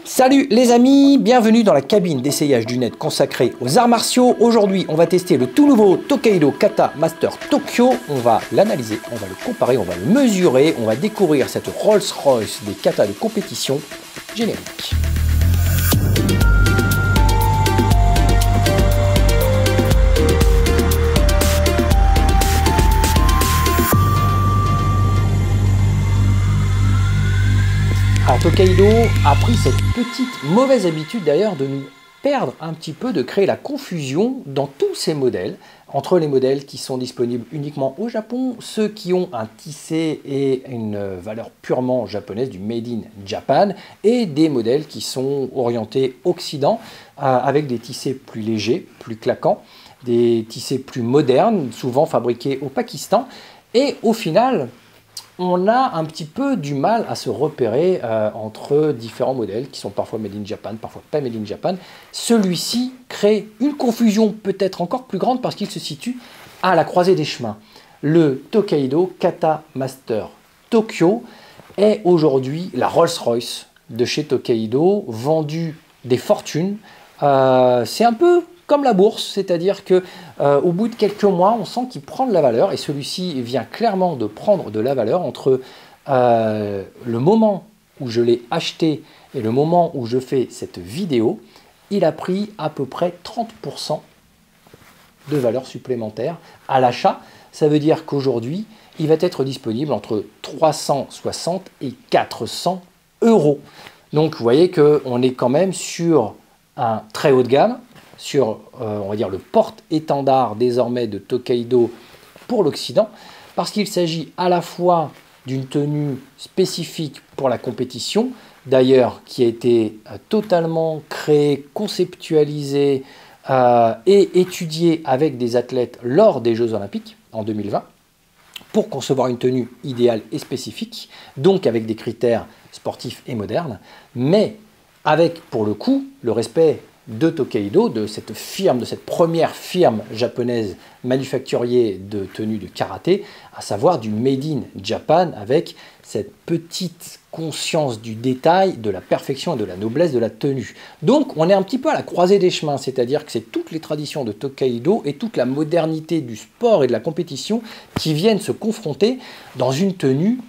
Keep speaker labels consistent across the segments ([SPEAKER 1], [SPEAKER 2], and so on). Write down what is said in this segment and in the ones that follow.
[SPEAKER 1] Salut les amis, bienvenue dans la cabine d'essayage du net consacrée aux arts martiaux. Aujourd'hui, on va tester le tout nouveau Tokaido Kata Master Tokyo. On va l'analyser, on va le comparer, on va le mesurer, on va découvrir cette Rolls-Royce des katas de compétition. Générique. Alors Tokaido a pris cette petite mauvaise habitude d'ailleurs de nous perdre un petit peu, de créer la confusion dans tous ces modèles, entre les modèles qui sont disponibles uniquement au Japon, ceux qui ont un tissé et une valeur purement japonaise, du Made in Japan, et des modèles qui sont orientés Occident, avec des tissés plus légers, plus claquants, des tissés plus modernes, souvent fabriqués au Pakistan, et au final, on a un petit peu du mal à se repérer entre différents modèles qui sont parfois made in Japan, parfois pas made in Japan. Celui-ci crée une confusion peut-être encore plus grande parce qu'il se situe à la croisée des chemins. Le Tokaido Kata Master Tokyo est aujourd'hui la Rolls-Royce de chez Tokaido, vendu des fortunes. C'est un peu comme la bourse, c'est-à-dire que au bout de quelques mois, on sent qu'il prend de la valeur, et celui-ci vient clairement de prendre de la valeur entre le moment où je l'ai acheté et le moment où je fais cette vidéo. Il a pris à peu près 30% de valeur supplémentaire à l'achat. Ça veut dire qu'aujourd'hui, il va être disponible entre 360 et 400 €. Donc vous voyez qu'on est quand même sur un très haut de gamme, sur on va dire le porte-étendard désormais de Tokaido pour l'Occident, parce qu'il s'agit à la fois d'une tenue spécifique pour la compétition, d'ailleurs qui a été totalement créée, conceptualisée et étudiée avec des athlètes lors des Jeux Olympiques en 2020, pour concevoir une tenue idéale et spécifique, donc avec des critères sportifs et modernes, mais avec pour le coup le respect de Tokaido, de cette firme, de cette première firme japonaise manufacturier de tenues de karaté, à savoir du Made in Japan, avec cette petite conscience du détail, de la perfection et de la noblesse de la tenue. Donc on est un petit peu à la croisée des chemins, c'est-à-dire que c'est toutes les traditions de Tokaido et toute la modernité du sport et de la compétition qui viennent se confronter dans une tenue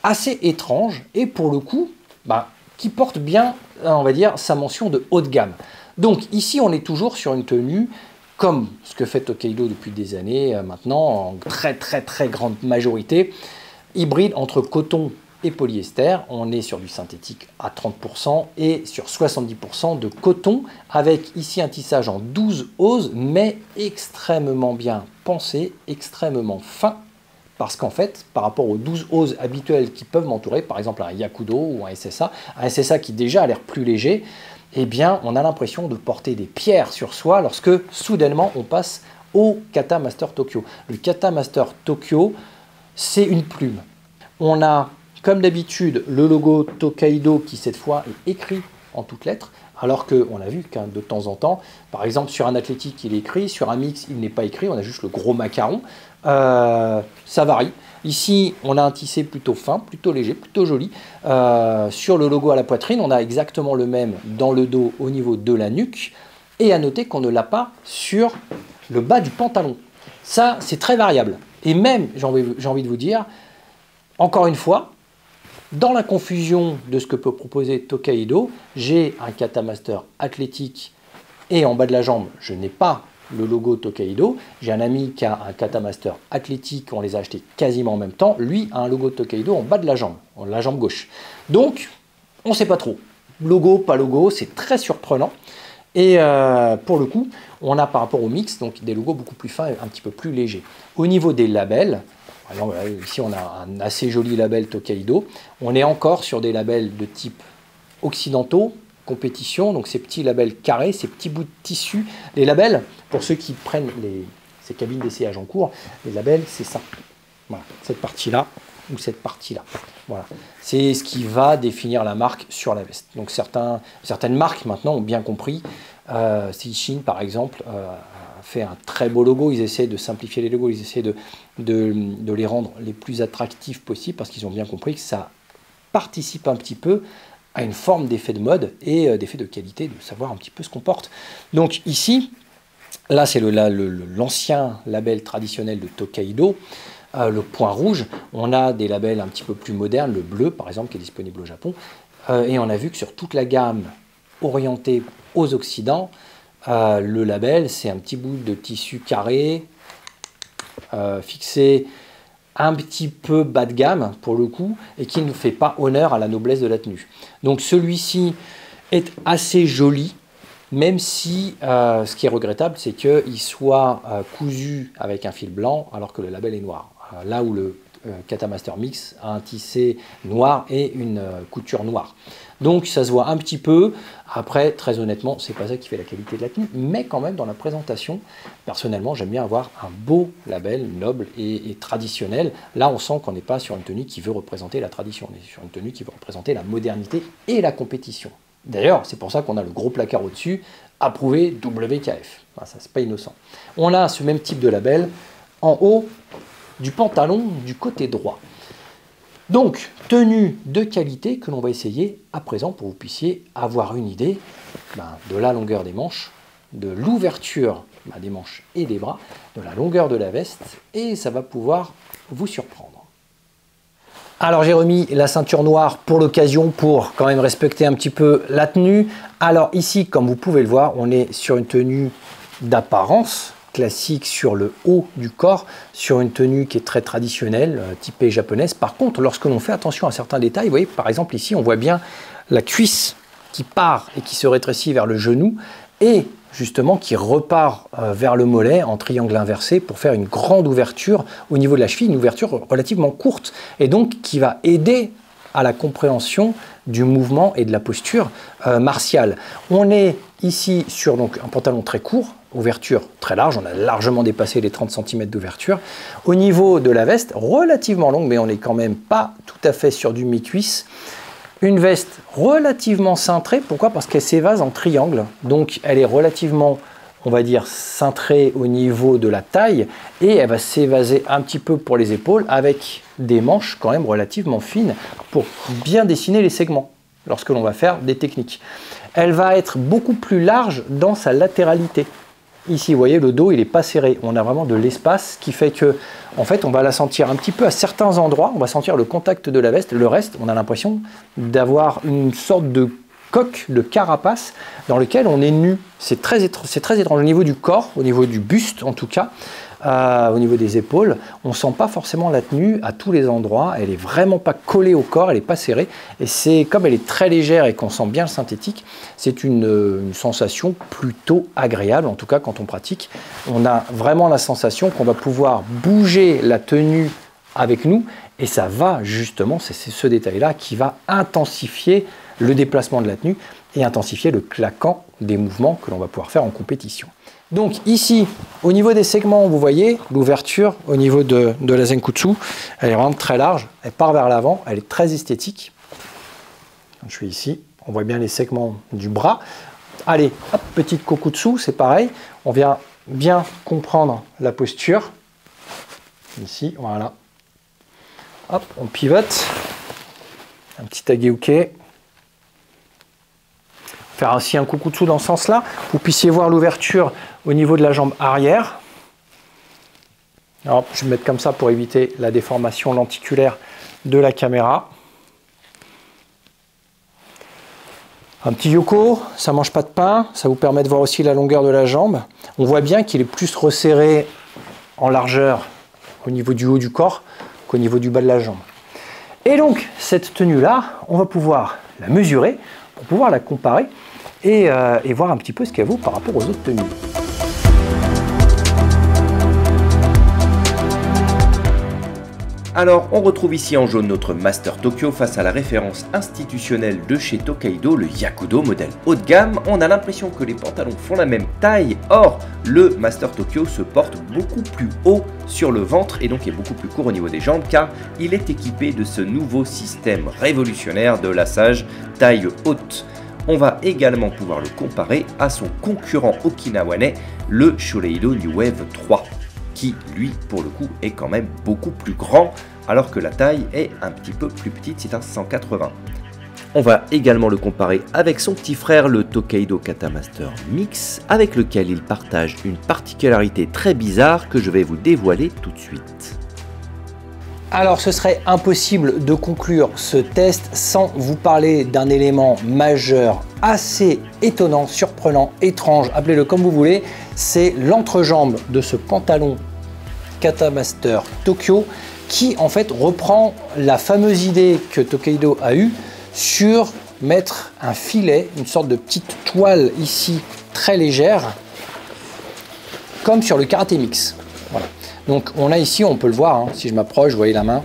[SPEAKER 1] assez étrange et pour le coup, qui porte bien, on va dire, sa mention de haut de gamme. Donc ici, on est toujours sur une tenue comme ce que fait Tokaido depuis des années maintenant, en très grande majorité, hybride entre coton et polyester. On est sur du synthétique à 30% et sur 70% de coton, avec ici un tissage en 12 oses, mais extrêmement bien pensé, extrêmement fin. Parce qu'en fait, par rapport aux 12 oses habituels qui peuvent m'entourer, par exemple un Yakudo ou un SSA qui déjà a l'air plus léger, eh bien, on a l'impression de porter des pierres sur soi lorsque, soudainement, on passe au Kata Master Tokyo. Le Kata Master Tokyo, c'est une plume. On a, comme d'habitude, le logo Tokaido qui, cette fois, est écrit en toutes lettres, alors qu'on a vu qu'un de temps en temps, par exemple, sur un athlétique, il est écrit, sur un mix, il n'est pas écrit, on a juste le gros macaron. Ça varie. Ici, on a un tissé plutôt fin, plutôt léger, plutôt joli. Sur le logo à la poitrine, on a exactement le même dans le dos au niveau de la nuque. Et à noter qu'on ne l'a pas sur le bas du pantalon. Ça, c'est très variable. Et même, j'ai envie de vous dire, encore une fois, dans la confusion de ce que peut proposer Tokaido, j'ai un Kata Master athlétique et en bas de la jambe, je n'ai pas le logo Tokaido. J'ai un ami qui a un Kata Master athlétique, on les a achetés quasiment en même temps. Lui a un logo Tokaido en bas de la jambe gauche. Donc, on ne sait pas trop. Logo, pas logo, c'est très surprenant. Et pour le coup, on a par rapport au mix, donc des logos beaucoup plus fins et un petit peu plus légers. Au niveau des labels, par exemple, ici on a un assez joli label Tokaido. On est encore sur des labels de type occidentaux, compétition, donc ces petits labels carrés, ces petits bouts de tissu. Les labels, pour ceux qui prennent ces cabines d'essayage en cours, les labels, c'est ça. Voilà, cette partie-là ou cette partie-là. Voilà. C'est ce qui va définir la marque sur la veste. Donc certaines marques maintenant ont bien compris. Seishin, par exemple, a fait un très beau logo. Ils essaient de simplifier les logos, ils essaient de les rendre les plus attractifs possibles parce qu'ils ont bien compris que ça participe un petit peu a une forme d'effet de mode et d'effet de qualité, de savoir un petit peu ce qu'on porte. Donc ici, là c'est l'ancien label traditionnel de Tokaido, le point rouge. On a des labels un petit peu plus modernes, le bleu par exemple qui est disponible au Japon, et on a vu que sur toute la gamme orientée aux Occidents, le label c'est un petit bout de tissu carré, fixé un petit peu bas de gamme pour le coup, et qui ne fait pas honneur à la noblesse de la tenue. Donc celui-ci est assez joli, même si ce qui est regrettable, c'est qu'il soit cousu avec un fil blanc alors que le label est noir. Là où le Kata Master Mix a un tissé noir et une couture noire. Donc ça se voit un petit peu. Après, très honnêtement, c'est pas ça qui fait la qualité de la tenue, mais quand même dans la présentation, personnellement, j'aime bien avoir un beau label noble et traditionnel. Là, on sent qu'on n'est pas sur une tenue qui veut représenter la tradition, on est sur une tenue qui veut représenter la modernité et la compétition. D'ailleurs, c'est pour ça qu'on a le gros placard au-dessus, approuvé WKF. Enfin, ça, c'est pas innocent. On a ce même type de label en haut du pantalon du côté droit. Donc, tenue de qualité que l'on va essayer à présent pour que vous puissiez avoir une idée de la longueur des manches, de l'ouverture des manches et des bras, de la longueur de la veste, et ça va pouvoir vous surprendre. Alors j'ai remis la ceinture noire pour l'occasion pour quand même respecter un petit peu la tenue. Alors ici, comme vous pouvez le voir, on est sur une tenue d'apparence classique sur le haut du corps, sur une tenue qui est très traditionnelle, typée japonaise. Par contre, lorsque l'on fait attention à certains détails, vous voyez, par exemple ici, on voit bien la cuisse qui part et qui se rétrécit vers le genou et justement qui repart vers le mollet en triangle inversé pour faire une grande ouverture au niveau de la cheville, une ouverture relativement courte et donc qui va aider à la compréhension du mouvement et de la posture martiale. On est ici sur donc, un pantalon très court, ouverture très large, on a largement dépassé les 30 cm d'ouverture. Au niveau de la veste, relativement longue, mais on n'est quand même pas tout à fait sur du mi-cuisse. Une veste relativement cintrée, pourquoi? Parce qu'elle s'évase en triangle, donc elle est relativement, on va dire, cintrée au niveau de la taille, et elle va s'évaser un petit peu pour les épaules, avec des manches quand même relativement fines, pour bien dessiner les segments, lorsque l'on va faire des techniques. Elle va être beaucoup plus large dans sa latéralité. Ici, vous voyez, le dos, il n'est pas serré. On a vraiment de l'espace qui fait que, en fait, on va la sentir un petit peu à certains endroits. On va sentir le contact de la veste. Le reste, on a l'impression d'avoir une sorte de coque, de carapace, dans lequel on est nu. C'est très étrange au niveau du corps, au niveau du buste en tout cas. Au niveau des épaules, on ne sent pas forcément la tenue à tous les endroits, elle n'est vraiment pas collée au corps, elle n'est pas serrée, et c'est comme elle est très légère et qu'on sent bien le synthétique, c'est une sensation plutôt agréable, en tout cas quand on pratique. On a vraiment la sensation qu'on va pouvoir bouger la tenue avec nous, et ça va justement, c'est ce détail-là qui va intensifier le déplacement de la tenue et intensifier le claquant des mouvements que l'on va pouvoir faire en compétition. Donc ici, au niveau des segments, vous voyez l'ouverture au niveau de la Zenkutsu, elle est vraiment très large, elle part vers l'avant, elle est très esthétique. Je suis ici, on voit bien les segments du bras. Allez, hop, petite kokutsu, c'est pareil, on vient bien comprendre la posture. Ici, voilà. Hop, on pivote, un petit ageuke. Faire ainsi un kokutsu dans ce sens-là. Vous puissiez voir l'ouverture au niveau de la jambe arrière. Alors, je vais me mettre comme ça pour éviter la déformation lenticulaire de la caméra. Un petit yoko, ça ne mange pas de pain. Ça vous permet de voir aussi la longueur de la jambe. On voit bien qu'il est plus resserré en largeur au niveau du haut du corps qu'au niveau du bas de la jambe. Et donc, cette tenue-là, on va pouvoir la mesurer pour pouvoir la comparer et voir un petit peu ce qu'elle vaut par rapport aux autres tenues.
[SPEAKER 2] Alors, on retrouve ici en jaune notre Master Tokyo face à la référence institutionnelle de chez Tokaido, le Yakudo modèle haut de gamme. On a l'impression que les pantalons font la même taille, or le Master Tokyo se porte beaucoup plus haut sur le ventre et donc est beaucoup plus court au niveau des jambes car il est équipé de ce nouveau système révolutionnaire de lassage taille haute. On va également pouvoir le comparer à son concurrent okinawanais, le Shoreido New Wave 3. Qui, lui, pour le coup, est quand même beaucoup plus grand, alors que la taille est un petit peu plus petite, c'est un 180. On va également le comparer avec son petit frère, le Tokaido Kata Master Mix, avec lequel il partage une particularité très bizarre que je vais vous dévoiler tout de suite.
[SPEAKER 1] Alors ce serait impossible de conclure ce test sans vous parler d'un élément majeur assez étonnant, surprenant, étrange, appelez-le comme vous voulez, c'est l'entrejambe de ce pantalon Kata Master Tokyo qui en fait reprend la fameuse idée que Tokaido a eue sur mettre un filet, une sorte de petite toile ici très légère, comme sur le Karaté Mix. Voilà. Donc on a ici, on peut le voir, hein, si je m'approche, vous voyez la main,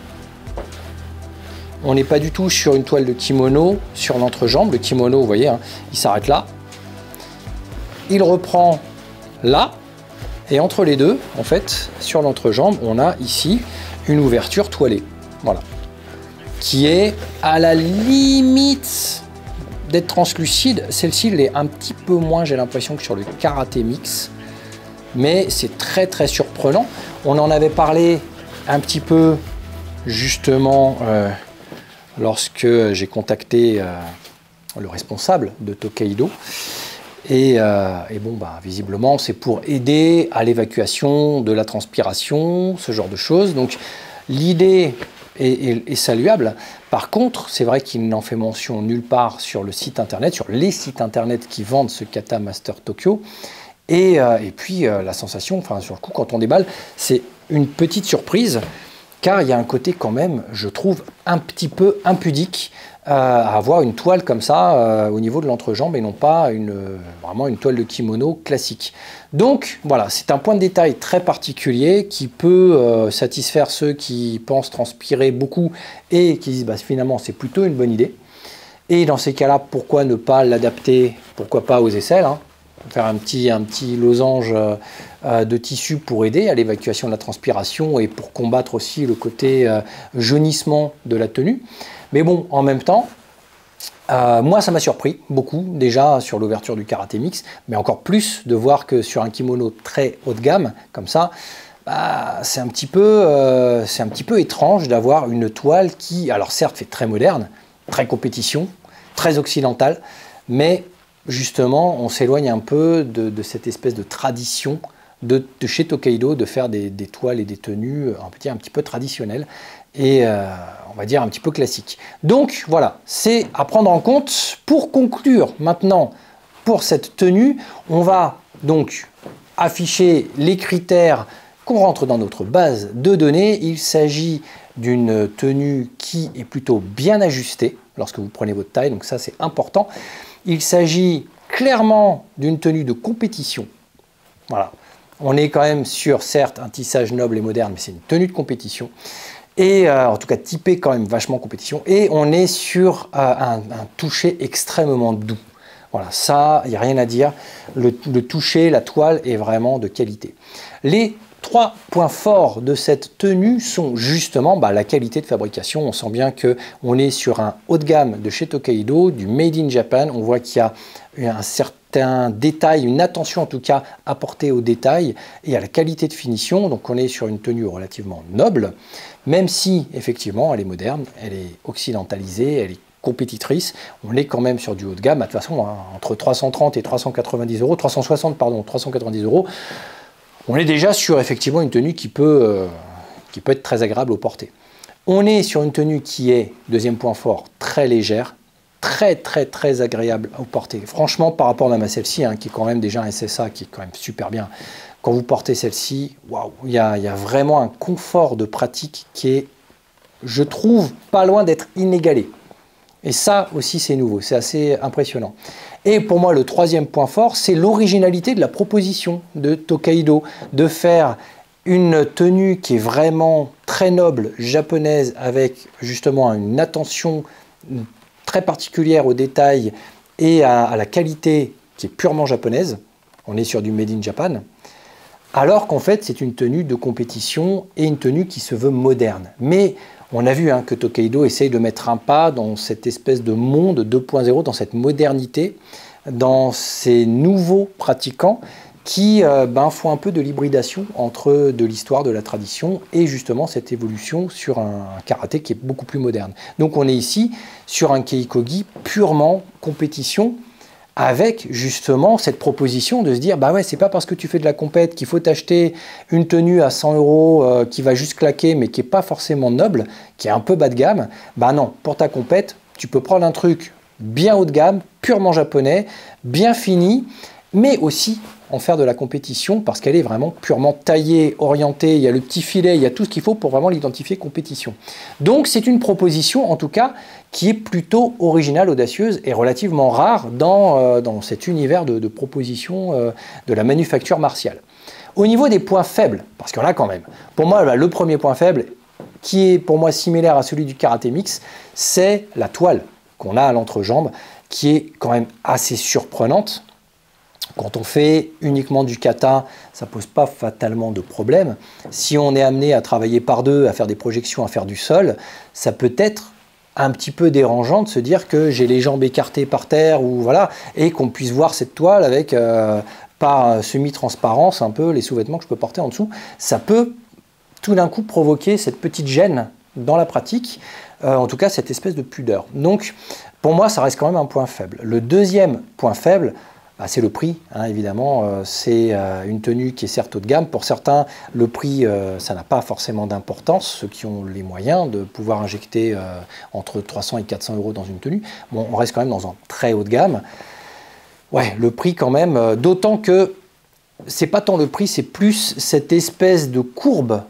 [SPEAKER 1] on n'est pas du tout sur une toile de kimono sur l'entrejambe. Le kimono, vous voyez, hein, il s'arrête là, il reprend là, et entre les deux, en fait, sur l'entrejambe, on a ici une ouverture toilée, voilà, qui est à la limite d'être translucide. Celle-ci l'est un petit peu moins, j'ai l'impression, que sur le Karaté Mix, mais c'est très très surprenant. On en avait parlé un petit peu justement lorsque j'ai contacté le responsable de Tokaido. Et bon, bah, visiblement, c'est pour aider à l'évacuation de la transpiration, ce genre de choses. Donc, l'idée est saluable. Par contre, c'est vrai qu'il n'en fait mention nulle part sur le site internet, sur les sites internet qui vendent ce Kata Master Tokyo. Et puis, la sensation, enfin, sur le coup, quand on déballe, c'est une petite surprise, car il y a un côté quand même, je trouve, un petit peu impudique à avoir une toile comme ça au niveau de l'entrejambe et non pas vraiment une toile de kimono classique. Donc voilà, c'est un point de détail très particulier qui peut satisfaire ceux qui pensent transpirer beaucoup et qui disent bah, finalement c'est plutôt une bonne idée. Et dans ces cas-là, pourquoi ne pas l'adapter, pourquoi pas aux aisselles, hein, faire un petit losange de tissu pour aider à l'évacuation de la transpiration et pour combattre aussi le côté jaunissement de la tenue. Mais bon, en même temps, moi ça m'a surpris beaucoup déjà sur l'ouverture du Karaté Mix, mais encore plus de voir que sur un kimono très haut de gamme comme ça, bah, c'est un petit peu étrange d'avoir une toile qui, alors certes, fait très moderne, très compétition, très occidentale, mais justement, on s'éloigne un peu de cette espèce de tradition de chez Tokaido de faire des toiles et des tenues un petit peu traditionnelles et on va dire un petit peu classiques. Donc voilà, c'est à prendre en compte. Pour conclure maintenant pour cette tenue, on va donc afficher les critères qu'on rentre dans notre base de données. Il s'agit d'une tenue qui est plutôt bien ajustée lorsque vous prenez votre taille, donc ça c'est important. Il s'agit clairement d'une tenue de compétition. Voilà. On est quand même sur, certes, un tissage noble et moderne, mais c'est une tenue de compétition. Et en tout cas, typé quand même vachement compétition. Et on est sur un toucher extrêmement doux. Voilà, ça, il n'y a rien à dire. Le toucher, la toile est vraiment de qualité. Les 3 points forts de cette tenue sont justement la qualité de fabrication. On sent bien qu'on est sur un haut de gamme de chez Tokaido, du Made in Japan. On voit qu'il y a un certain détail, une attention en tout cas apportée au détail et à la qualité de finition. Donc on est sur une tenue relativement noble, même si effectivement elle est moderne, elle est occidentalisée, elle est compétitrice. On est quand même sur du haut de gamme. De toute façon, hein, entre 330 et 390 euros, 360 pardon, 390 euros. On est déjà sur effectivement une tenue qui peut être très agréable au porté. On est sur une tenue qui est, deuxième point fort, très légère, très agréable au porté. Franchement, par rapport même à celle-ci, hein, qui est quand même déjà un SSA, qui est quand même super bien, quand vous portez celle-ci, waouh, il y a vraiment un confort de pratique qui est, je trouve, pas loin d'être inégalé. Et ça aussi, c'est nouveau, c'est assez impressionnant. Et pour moi, le troisième point fort, c'est l'originalité de la proposition de Tokaido, de faire une tenue qui est vraiment très noble, japonaise, avec justement une attention très particulière aux détails et à la qualité qui est purement japonaise. On est sur du Made in Japan. Alors qu'en fait, c'est une tenue de compétition et une tenue qui se veut moderne. Mais on a vu que Tokaido essaye de mettre un pas dans cette espèce de monde 2.0, dans cette modernité, dans ces nouveaux pratiquants qui font un peu de l'hybridation entre de l'histoire, de la tradition et justement cette évolution sur un karaté qui est beaucoup plus moderne. Donc on est ici sur un Keikogi purement compétition, avec justement cette proposition de se dire bah ouais, c'est pas parce que tu fais de la compète qu'il faut t'acheter une tenue à 100 € qui va juste claquer mais qui est pas forcément noble, qui est un peu bas de gamme. Bah non, pour ta compète, tu peux prendre un truc bien haut de gamme, purement japonais, bien fini, mais aussi en faire de la compétition parce qu'elle est vraiment purement taillée, orientée, il y a le petit filet, il y a tout ce qu'il faut pour vraiment l'identifier compétition. Donc c'est une proposition en tout cas qui est plutôt originale, audacieuse et relativement rare dans cet univers de proposition de la manufacture martiale. Au niveau des points faibles, parce que là quand même, pour moi le premier point faible qui est pour moi similaire à celui du karaté mix, c'est la toile qu'on a à l'entrejambe qui est quand même assez surprenante. Quand on fait uniquement du kata, ça ne pose pas fatalement de problème. Si on est amené à travailler par deux, à faire des projections, à faire du sol, ça peut être un petit peu dérangeant de se dire que j'ai les jambes écartées par terre ou voilà, et qu'on puisse voir cette toile avec par semi-transparence un peu les sous-vêtements que je peux porter en dessous. Ça peut tout d'un coup provoquer cette petite gêne dans la pratique, en tout cas cette espèce de pudeur. Donc pour moi, ça reste quand même un point faible. Le deuxième point faible, c'est le prix, hein, évidemment. C'est une tenue qui est certes haut de gamme. Pour certains, le prix, ça n'a pas forcément d'importance. Ceux qui ont les moyens de pouvoir injecter entre 300 et 400 € dans une tenue. Bon, on reste quand même dans un très haut de gamme. Ouais, le prix quand même, d'autant que c'est pas tant le prix, c'est plus cette espèce de courbe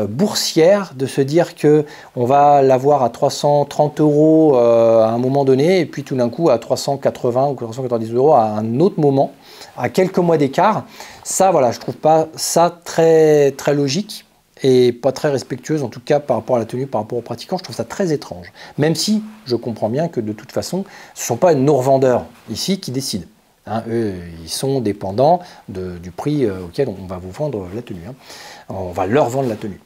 [SPEAKER 1] boursière de se dire que on va l'avoir à 330 € à un moment donné et puis tout d'un coup à 380 ou 390 € à un autre moment, à quelques mois d'écart. Ça, voilà, je trouve pas ça très, très logique et pas très respectueuse en tout cas par rapport à la tenue, par rapport aux pratiquants. Je trouve ça très étrange, même si je comprends bien que de toute façon, ce ne sont pas nos revendeurs ici qui décident. Hein, eux, ils sont dépendants du prix auquel on va vous vendre la tenue. Hein. On va leur vendre la tenue.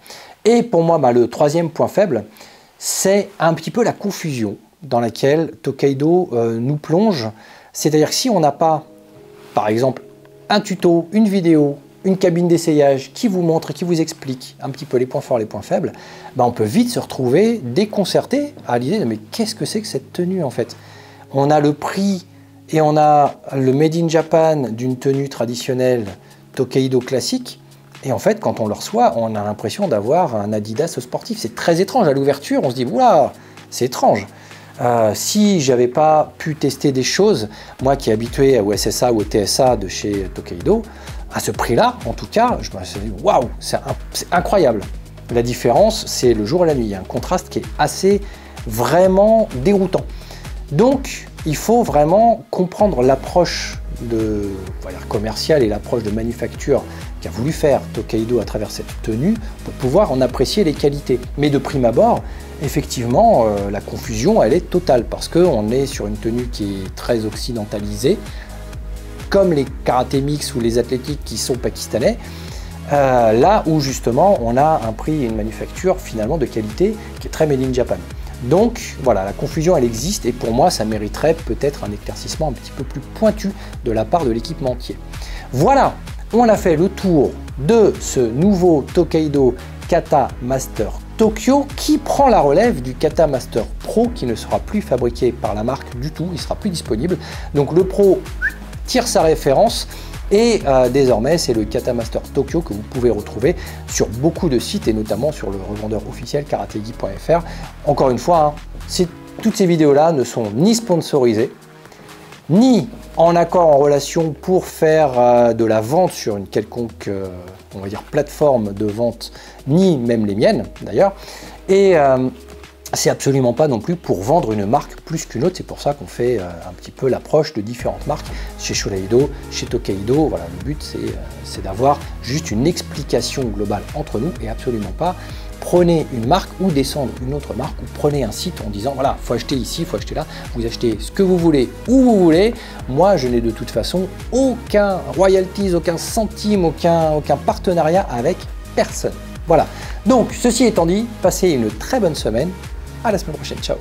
[SPEAKER 1] Et pour moi, le troisième point faible, c'est un petit peu la confusion dans laquelle Tokaido nous plonge. C'est-à-dire que si on n'a pas, par exemple, un tuto, une vidéo, une cabine d'essayage qui vous montre et qui vous explique un petit peu les points forts, les points faibles, on peut vite se retrouver déconcerté à l'idée de mais qu'est-ce que c'est que cette tenue en fait? On a le prix et on a le Made in Japan d'une tenue traditionnelle Tokaido classique. Et en fait, quand on le reçoit, on a l'impression d'avoir un Adidas sportif. C'est très étrange. À l'ouverture, on se dit, waouh, c'est étrange. Si j'avais pas pu tester des choses, moi qui est habitué au SSA ou au TSA de chez Tokaido, à ce prix-là, en tout cas, je me suis dit, waouh, c'est incroyable. La différence, c'est le jour et la nuit. Il y a un contraste qui est assez vraiment déroutant. Donc, il faut vraiment comprendre l'approche commerciale et l'approche de manufacture qu'a voulu faire Tokaido à travers cette tenue pour pouvoir en apprécier les qualités. Mais de prime abord, effectivement, la confusion, elle est totale parce qu'on est sur une tenue qui est très occidentalisée, comme les karaté mix ou les athlétiques qui sont pakistanais, là où justement on a un prix et une manufacture finalement de qualité qui est très made in Japan. Donc voilà, la confusion elle existe et pour moi ça mériterait peut-être un éclaircissement un petit peu plus pointu de la part de l'équipementier. Voilà, on a fait le tour de ce nouveau Tokaido Kata Master Tokyo qui prend la relève du Kata Master Pro qui ne sera plus fabriqué par la marque du tout, il sera plus disponible. Donc le Pro tire sa référence. Et désormais, c'est le Kata Master Tokyo que vous pouvez retrouver sur beaucoup de sites et notamment sur le revendeur officiel karategi.fr. Encore une fois, toutes ces vidéos-là ne sont ni sponsorisées, ni en accord, en relation pour faire de la vente sur une quelconque, on va dire, plateforme de vente, ni même les miennes d'ailleurs. Et c'est absolument pas non plus pour vendre une marque plus qu'une autre, c'est pour ça qu'on fait un petit peu l'approche de différentes marques chez Sholeido, chez Tokaido. Voilà, le but c'est d'avoir juste une explication globale entre nous et absolument pas prenez une marque ou descendre une autre marque ou prenez un site en disant voilà, faut acheter ici, faut acheter là, vous achetez ce que vous voulez où vous voulez. Moi je n'ai de toute façon aucun royalties, aucun centime, aucun partenariat avec personne. Voilà, donc ceci étant dit, passez une très bonne semaine. À la semaine prochaine, ciao.